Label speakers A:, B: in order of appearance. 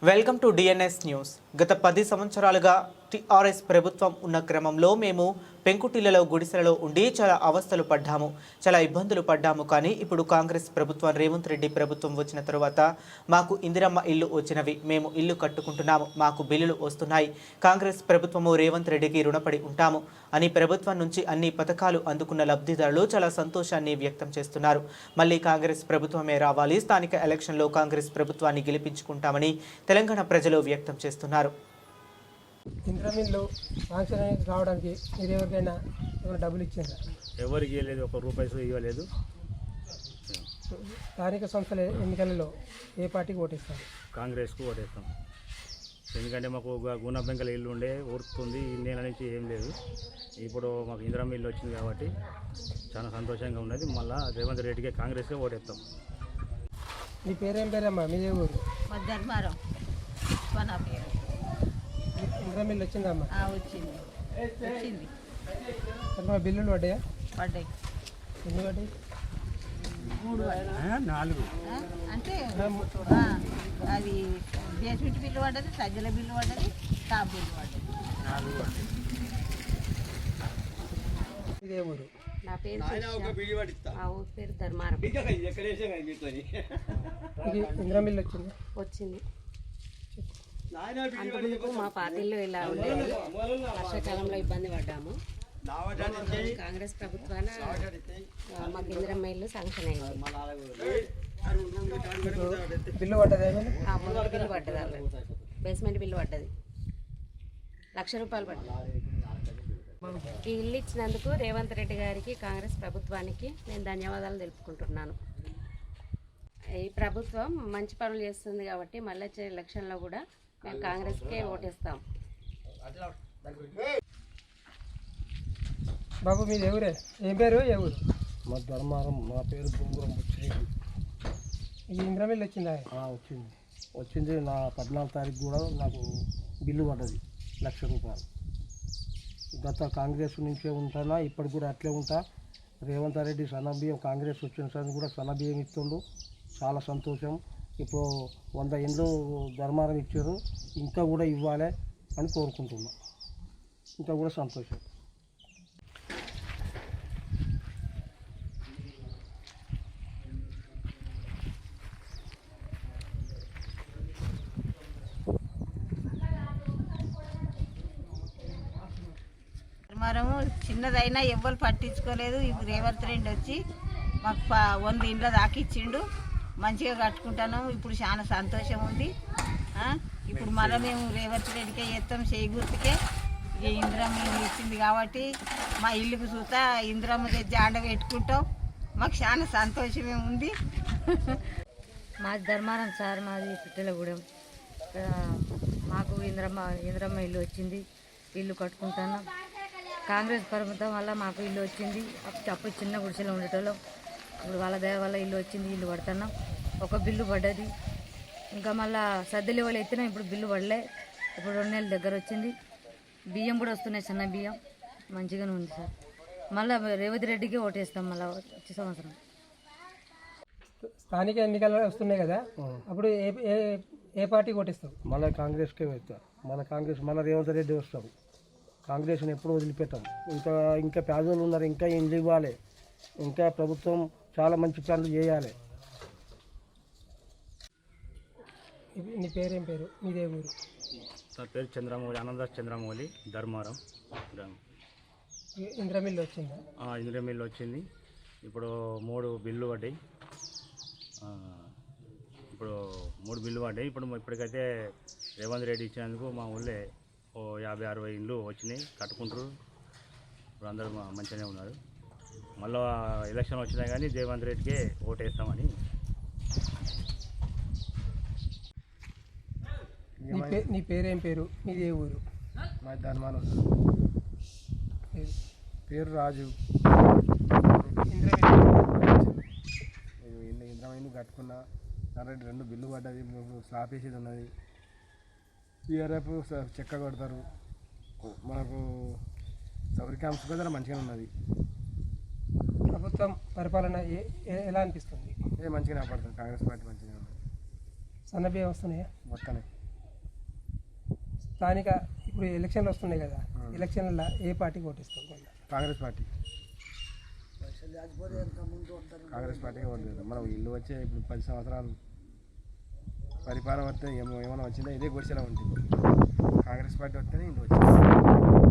A: Welcome to DNS news. గత 10 సంవత్సరాలుగా TRS ప్రభుత్వం ఉన్న క్రమంలో మేము పెంకుటిల్లలో గుడిసెలలో ఉండి చాలా అవస్థలు పడ్డాము, చాలా ఇబ్బందులు పడ్డాము. కానీ ఇప్పుడు కాంగ్రెస్ ప్రభుత్వం, రేవంత్ రెడ్డి ప్రభుత్వం వచ్చిన తరువాత మాకు ఇందిరమ్మ ఇల్లు వచ్చినవి, మేము ఇల్లు కట్టుకుంటున్నాము, మాకు బిల్లులు వస్తున్నాయి. కాంగ్రెస్ ప్రభుత్వము రేవంత్ రెడ్డికి రుణపడి ఉంటాము అని ప్రభుత్వం నుంచి అన్ని పథకాలు అందుకున్న లబ్ధిదారులు చాలా సంతోషాన్ని వ్యక్తం చేస్తున్నారు. మళ్ళీ కాంగ్రెస్ ప్రభుత్వమే రావాలి, స్థానిక ఎలక్షన్లో కాంగ్రెస్ ప్రభుత్వాన్ని గెలిపించుకుంటామని తెలంగాణ ప్రజలు వ్యక్తం చేస్తున్నారు.
B: ఇంద్రమిల్లు శాంక్షన్ రావడానికి మీరు ఎవరికైనా డబ్బులు ఇచ్చారా?
C: ఎవరికి ఇవ్వలేదు, ఒక రూపాయి ఇవ్వలేదు.
B: స్థానిక సంస్థల ఎన్నికలలో ఏ పార్టీకి ఓటేస్తారు?
C: కాంగ్రెస్కు ఓటేస్తాం. ఎందుకంటే మాకు గుణ బెంకల ఇల్లు ఉండే ఊరుతుంది, ఇన్నేళ్ళ నుంచి ఏం లేదు. ఇప్పుడు మాకు ఇందిరమ్మ ఇల్లు వచ్చింది కాబట్టి చాలా సంతోషంగా ఉన్నది. మళ్ళీ రేవంత్ రెడ్డికి కాంగ్రెస్కే ఓటేస్తాం.
B: మీ పేరేం పేరమ్మా? మీదే ఊరు?
D: ధర్మారం. నా పేరు
B: ఇంద్రమిల్లు వచ్చిందమ్మా?
D: వచ్చింది.
B: బిల్లులు పడ్డాయా?
D: పడ్డాయి.
B: ఎన్ని పడ్డాయి?
D: 3 4 అంటే అది బేస్మెంట్ బిల్లు పడ్డది, సజ్జల బిల్లు పడ్డది, టాప్ బిల్లు పడ్డది.
C: 4 పడ్డాయి.
B: ఇదే ఊరు?
E: నా పేరు మా ఊరి పేరు ధర్మారం.
B: ఇంద్రమిల్లు వచ్చింది?
E: వచ్చింది. అంతకుముందుకు మా పార్టీలో ఇలా ఉండేది. వర్షాకాలంలో ఇబ్బంది పడ్డాము. కాంగ్రెస్ ప్రభుత్వాన మాకు ఇందిరమ్మ ఇల్లు శాంక్షన్ అయింది.
B: బిల్లు పడ్డది?
E: మొదటి బిల్లు పడ్డది, బేస్మెంట్ బిల్లు పడ్డది, ₹1,00,000 పడ్డది. ఈ ఇల్లు ఇచ్చినందుకు రేవంత్ రెడ్డి గారికి, కాంగ్రెస్ ప్రభుత్వానికి నేను ధన్యవాదాలు తెలుపుకుంటున్నాను. ఈ ప్రభుత్వం మంచి పనులు చేస్తుంది కాబట్టి మళ్ళీ వచ్చే ఎలక్షన్లో కూడా మేము కాంగ్రెస్కే ఓటేస్తాం.
B: బాబు మీది ఎవరే? ఏం పేరు? ఏ ఊరు?
F: మా ధర్మారం. మా పేరు బొంగురం బుచ్చిరెడ్డి.
B: ఈ ఇంద్రమిల్లు వచ్చిందా?
F: వచ్చింది. నా 14వ తారీఖు కూడా నాకు బిల్లు పడ్డది, ₹1,00,000. గత కాంగ్రెస్ నుంచే ఉంటానా, ఇప్పుడు కూడా అట్లే ఉంటా. రేవంత్ రెడ్డి సన్నబియ్యం కాంగ్రెస్ వచ్చిన సార్ కూడా సన్నబియ్యం ఇస్తుండు, చాలా సంతోషం. ఇప్పుడు 100 ఇండ్లు ధర్మారం ఇచ్చారు, ఇంకా కూడా ఇవ్వాలి అని కోరుకుంటున్నా. ఇంకా కూడా సంతోషం.
D: ధర్మారము చిన్నదైనా ఎవ్వరు పట్టించుకోలేదు. ఇప్పుడు రేవంత్ రెడ్డి వచ్చి మాకు 100 ఇండ్ల దాకా ఇచ్చిండు, మంచిగా కట్టుకుంటాను. ఇప్పుడు చాలా సంతోషం ఉంది. ఇప్పుడు మళ్ళీ మేము రేవంత్ రెడ్డికే చేస్తాం, చేయి గుర్తుకే. ఇందిరమ్మ ఇల్లు ఇచ్చింది కాబట్టి మా ఇల్లుకు చూస్తా ఇందిరమ్మ తెచ్చి ఆండ పెట్టుకుంటాం. మాకు చాలా సంతోషమే ఉంది.
E: మాది ధర్మారం సార్, మాది పిట్టలగూడెం. మాకు ఇందిరమ్మ ఇల్లు వచ్చింది, ఇల్లు కట్టుకుంటాను. కాంగ్రెస్ ప్రభుత్వం వల్ల మాకు ఇల్లు వచ్చింది. అప్పుడు చిన్న గుడిసెలో ఉండేటోళ్ళం, ఇప్పుడు వాళ్ళ దయ వల్ల ఇల్లు వచ్చింది, ఇల్లు పడుతున్నాం. ఒక బిల్లు పడ్డది, ఇంకా మళ్ళీ సద్దెలు వాళ్ళు ఎత్తినాం, ఇప్పుడు బిల్లు పడలే. ఇప్పుడు 2 నెలల దగ్గర వచ్చింది. బియ్యం కూడా వస్తున్నాయి, సన్న బియ్యం, మంచిగానే ఉంది సార్. మళ్ళీ రేవంత్ రెడ్డికి ఓటేస్తాం మళ్ళీ వచ్చే సంవత్సరం.
B: స్థానిక ఎన్నికలు వస్తున్నాయి కదా, అప్పుడు ఏ పార్టీకి ఓటేస్తాం?
F: మళ్ళీ కాంగ్రెస్కే వెళ్తాం. మళ్ళీ రేవంత్ రెడ్డి వస్తాం. కాంగ్రెస్ని ఎప్పుడు వదిలిపెట్టాం. ఇంకా పేదలు ఉన్నారు, ఇంకా ఇండ్లు ఇవ్వాలి, ఇంకా ప్రభుత్వం చాలా మంచి పనులు చేయాలి.
B: నీ పేరేం పేరు? మీదే ఊరు?
C: నా పేరు చంద్రమౌళి, ఆనందాస్ చంద్రమౌళి, ధర్మారం.
B: ఇంద్రమిల్లు వచ్చిందా?
C: ఇందిరమ్మ ఇల్లు వచ్చింది. ఇప్పుడు 3 బిల్లు పడ్డాయి. ఇప్పటికైతే రేవంత్ రెడ్డి ఇచ్చినందుకు మా ఊళ్ళో 50-60 ఇండ్లు వచ్చినాయి, కట్టుకుంటారు. ఇప్పుడు అందరూ మంచిగానే ఉన్నారు. మళ్ళీ ఎలక్షన్ వచ్చినా కానీ రేవంత్ రెడ్డికే ఓటేస్తామని.
B: నీ పేరేం పేరు? మీదే ఊరు?
F: మా ధర్మారం. పేరు రాజు. ఇంద్రమిల్లు కట్టుకున్నా. 2 బిల్లు పడ్డది, స్లాబ్ వేసేది ఉన్నది. టీఆర్ఎఫ్ చెక్క కొడతారు. మనకు సౌకర్యాంశం కూడా మంచిగా ఉన్నది.
B: ప్రభుత్వం పరిపాలన ఎలా అనిపిస్తుంది?
F: మంచిగానే పడుతుంది. కాంగ్రెస్ పార్టీ మంచిగా ఉంది.
B: సన్నబియ్యం వస్తున్నాయా?
F: వస్తున్నాయి.
B: స్థానిక ఇప్పుడు ఎలక్షన్లు వస్తున్నాయి కదా, ఎలక్షన్లలో ఏ పార్టీకి ఓటిస్తాం?
G: కాంగ్రెస్ పార్టీ. కాంగ్రెస్ పార్టీకి ఓటు. మనం ఇల్లు వచ్చే ఇప్పుడు 10 సంవత్సరాలు పరిపాలన వస్తే ఏమైనా వచ్చిందా ఇదే గుడిసెలా ఉంటుంది. కాంగ్రెస్ పార్టీ వస్తేనే ఇల్లు వచ్చింది.